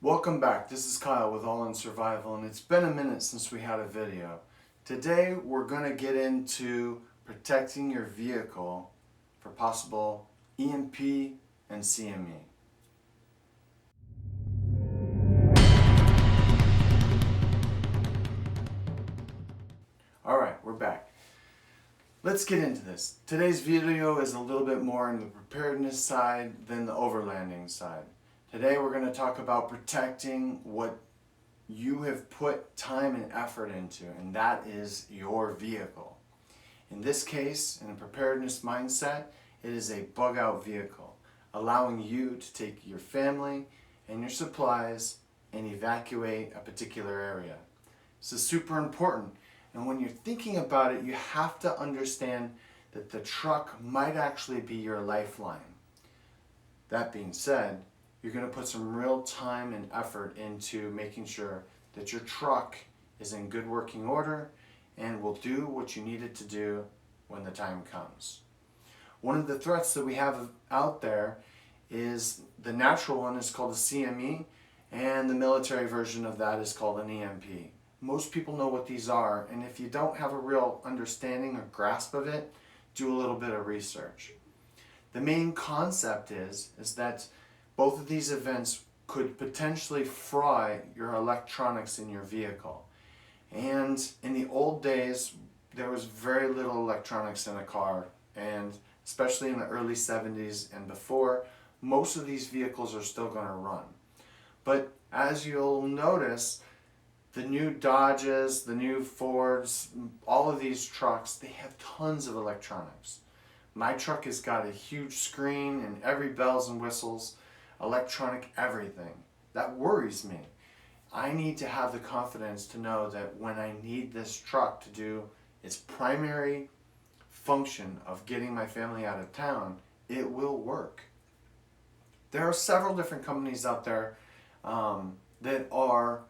Welcome back, this is Kyle with All in Survival, and it's been a minute since we had a video. Today we're going to get into protecting your vehicle for possible EMP and CME. Alright, we're back. Let's get into this. Today's video is a little bit more on the preparedness side than the overlanding side. Today we're going to talk about protecting what you have put time and effort into, and that is your vehicle. In this case, in a preparedness mindset, it is a bug-out vehicle, allowing you to take your family and your supplies and evacuate a particular area. This is super important, and when you're thinking about it, you have to understand that the truck might actually be your lifeline. That being said, you're going to put some real time and effort into making sure that your truck is in good working order and will do what you need it to do when the time comes. One of the threats that we have out there is the natural one is called a CME, and the military version of that is called an EMP. Most people know what these are, and if you don't have a real understanding or grasp of it, do a little bit of research. The main concept is that both of these events could potentially fry your electronics in your vehicle. And in the old days, there was very little electronics in a car, and especially in the early 70s and before, most of these vehicles are still going to run. But as you'll notice, the new Dodges, the new Fords, all of these trucks, they have tons of electronics. My truck has got a huge screen and every bells and whistles, electronic everything. That worries me. I need to have the confidence to know that when I need this truck to do its primary function of getting my family out of town, it will work. There are several different companies out there that are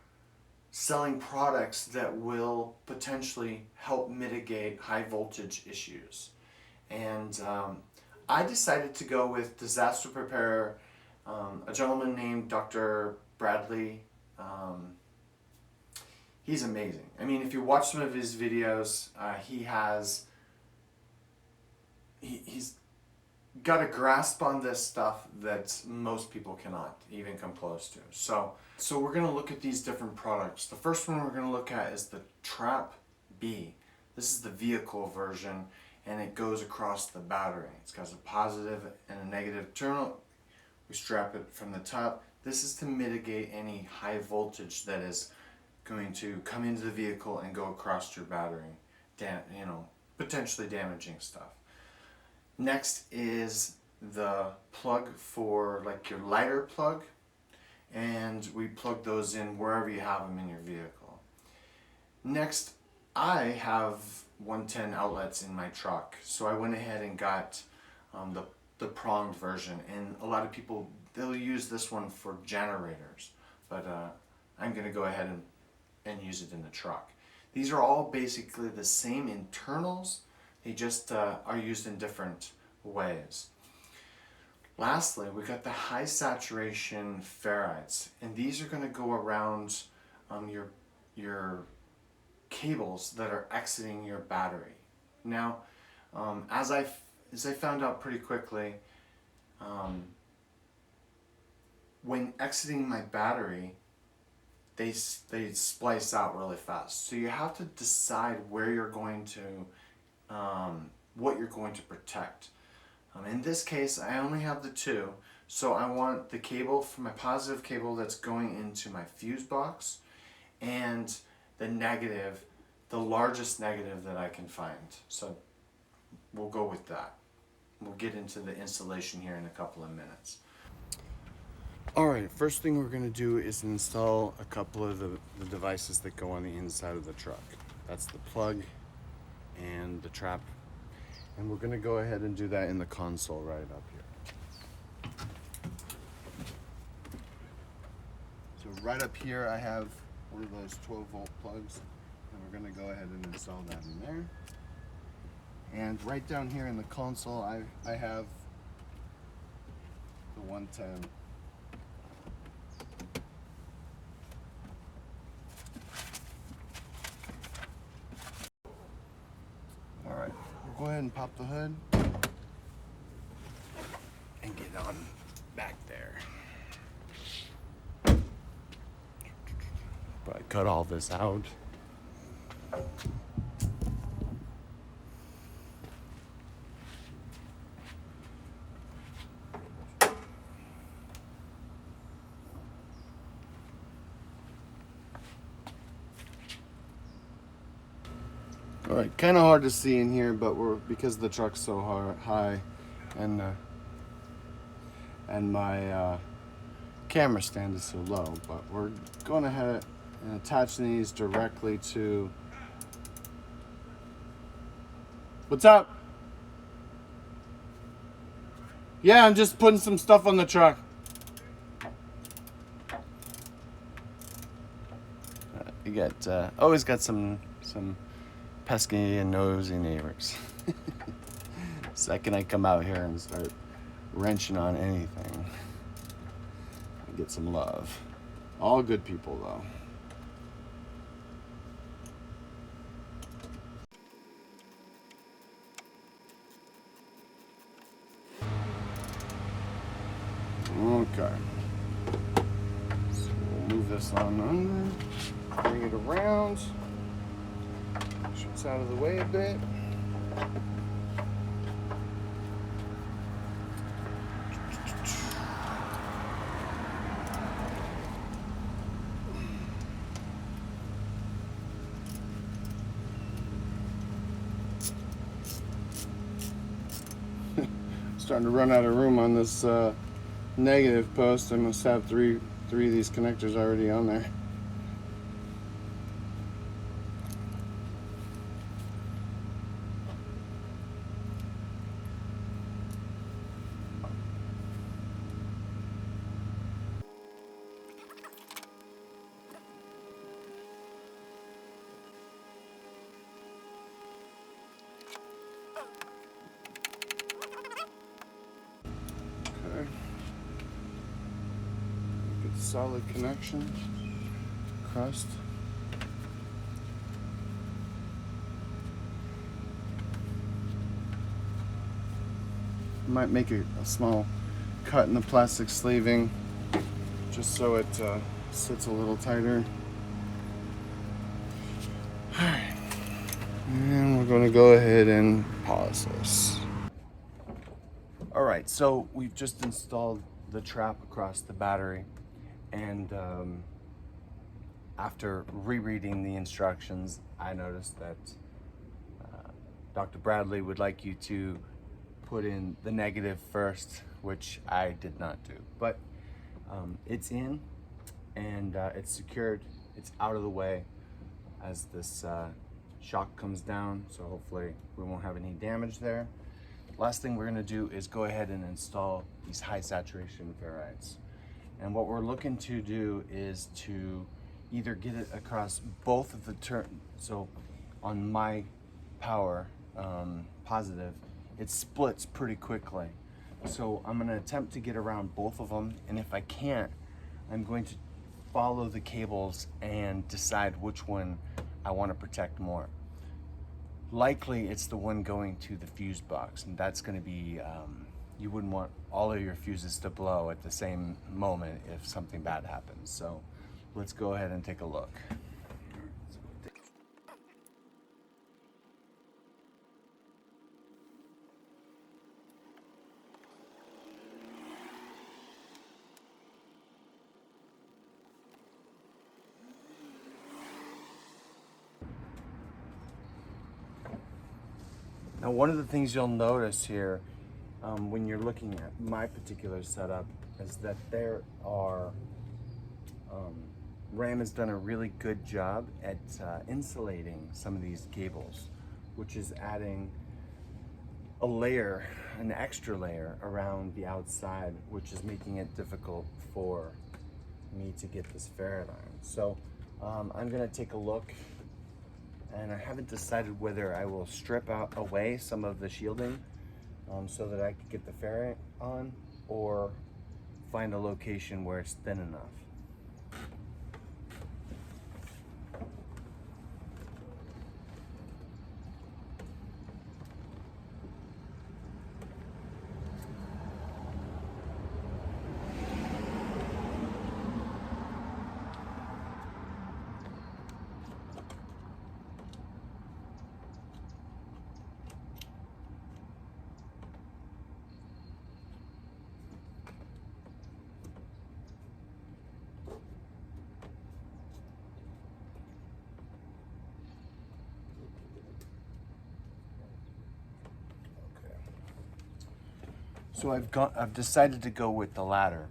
selling products that will potentially help mitigate high voltage issues. And I decided to go with disaster preparer, a gentleman named Dr. Bradley. He's amazing. I mean, if you watch some of his videos, he's got a grasp on this stuff that most people cannot even come close to. So we're going to look at these different products. The first one we're going to look at is the Trap B. This is the vehicle version, and it goes across the battery. It's got a positive and a negative terminal. We strap it from the top. This is to mitigate any high voltage that is going to come into the vehicle and go across your battery, potentially damaging stuff. Next is the plug for like your lighter plug, and we plug those in wherever you have them in your vehicle. Next, I have 110 outlets in my truck, so I went ahead and got the pronged version, and a lot of people, they'll use this one for generators, but I'm going to go ahead and use it in the truck. These are all basically the same internals, they just are used in different ways. Lastly, we got the high saturation ferrites, and these are going to go around your cables that are exiting your battery. Now, as I found out pretty quickly, when exiting my battery, they splice out really fast. So you have to decide where you're going to, what you're going to protect. In this case, I only have the two, so I want the cable for my positive cable that's going into my fuse box, and the negative, the largest negative that I can find. So we'll go with that. We'll get into the installation here in a couple of minutes. Alright, first thing we're going to do is install a couple of the devices that go on the inside of the truck. That's the plug and the trap. And we're going to go ahead and do that in the console right up here. So right up here I have one of those 12-volt plugs, and we're going to go ahead and install that in there. And right down here in the console I have the 110 go ahead and pop the hood and get on back there. But cut all this out. All right, kind of hard to see in here, but because the truck's so high, and my camera stand is so low. But we're going ahead and attach these directly to. What's up? Yeah, I'm just putting some stuff on the truck. You got always got some pesky and nosy neighbors. Second I come out here and start wrenching on anything, I get some love. All good people though. Okay. So we'll move this on under, bring it around. It's out of the way a bit. Starting to run out of room on this negative post. I must have three of these connectors already on there. Good solid connection. Crust. Might make a small cut in the plastic sleeving just so it sits a little tighter. Alright, and we're going to go ahead and pause this. Alright, so we've just installed the trap across the battery, and after rereading the instructions, I noticed that Dr. Bradley would like you to put in the negative first, which I did not do. But it's in, and it's secured. It's out of the way as this shock comes down, so hopefully we won't have any damage there. Last thing we're going to do is go ahead and install these high saturation ferrites. And what we're looking to do is to either get it across both of the so on my power positive, it splits pretty quickly. So I'm going to attempt to get around both of them, and if I can't, I'm going to follow the cables and decide which one I want to protect more. Likely it's the one going to the fuse box, and that's going to be, you wouldn't want all of your fuses to blow at the same moment if something bad happens. So let's go ahead and take a look. Now, one of the things you'll notice here when you're looking at my particular setup is that there are, Ram has done a really good job at insulating some of these cables, which is adding a layer, an extra layer around the outside, which is making it difficult for me to get this ferrite on. So I'm gonna take a look, and I haven't decided whether I will strip away some of the shielding so that I can get the ferrite on, or find a location where it's thin enough. So I've decided to go with the latter.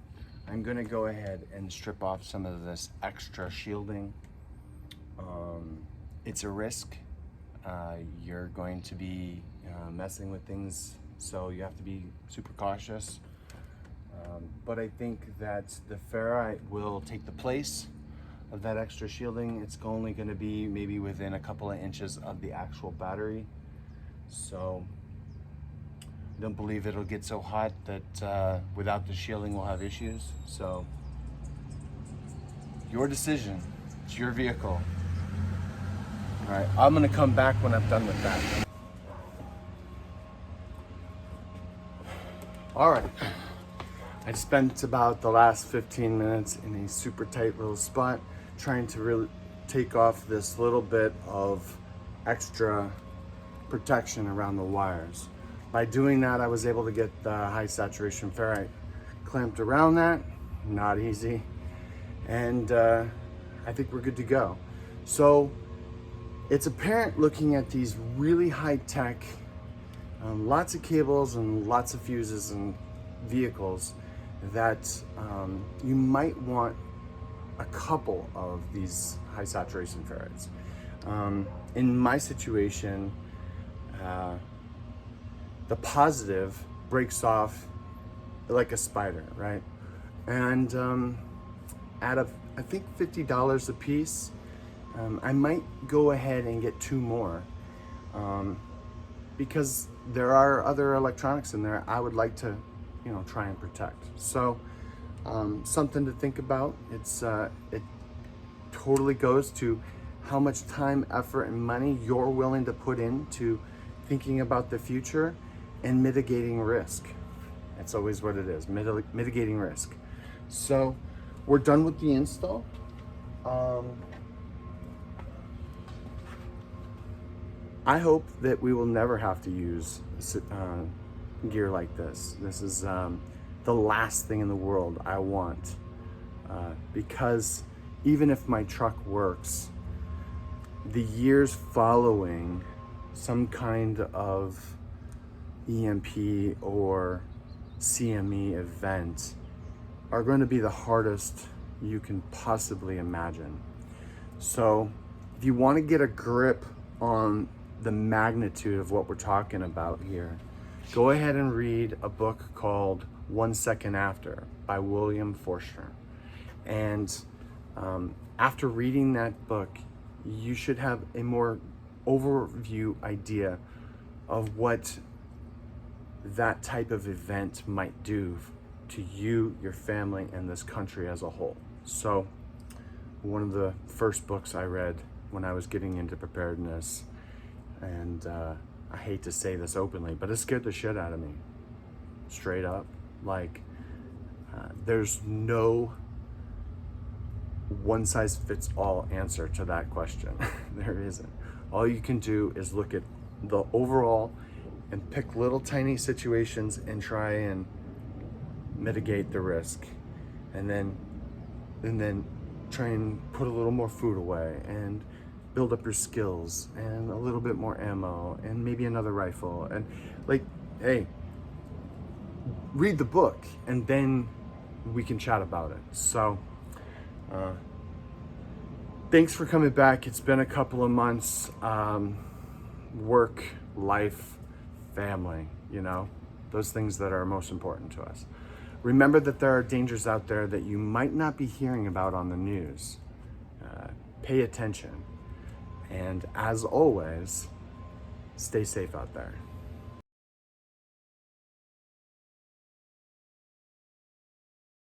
I'm gonna go ahead and strip off some of this extra shielding. It's a risk. You're going to be messing with things, so you have to be super cautious. But I think that the ferrite will take the place of that extra shielding. It's only going to be maybe within a couple of inches of the actual battery. So I don't believe it'll get so hot that without the shielding we'll have issues. So your decision, it's your vehicle. All right, I'm gonna come back when I'm done with that. All right, I spent about the last 15 minutes in a super tight little spot trying to really take off this little bit of extra protection around the wires. By doing that, I was able to get the high saturation ferrite clamped around that. Not easy. And I think we're good to go. So it's apparent looking at these really high tech, lots of cables and lots of fuses and vehicles that you might want a couple of these high saturation ferrites. In my situation, the positive breaks off like a spider, right? And at I think $50 a piece, I might go ahead and get 2 more because there are other electronics in there I would like to, try and protect. So something to think about. It totally goes to how much time, effort, and money you're willing to put into thinking about the future and mitigating risk. That's always what it is, mitigating risk. So we're done with the install. I hope that we will never have to use gear like this. This is the last thing in the world I want, because even if my truck works, the years following some kind of EMP or CME event are going to be the hardest you can possibly imagine. So if you want to get a grip on the magnitude of what we're talking about here, go ahead and read a book called 1 Second After by William Forster. And after reading that book, you should have a more overview idea of what that type of event might do to you, your family, and this country as a whole. So one of the first books I read when I was getting into preparedness, and I hate to say this openly, but it scared the shit out of me, straight up. There's no one size fits all answer to that question. There isn't. All you can do is look at the overall and pick little tiny situations and try and mitigate the risk, and then try and put a little more food away and build up your skills and a little bit more ammo and maybe another rifle, and hey, read the book and then we can chat about it. So thanks for coming back. It's been a couple of months. Work, life, family, those things that are most important to us. Remember that there are dangers out there that you might not be hearing about on the news. Pay attention. And as always, stay safe out there.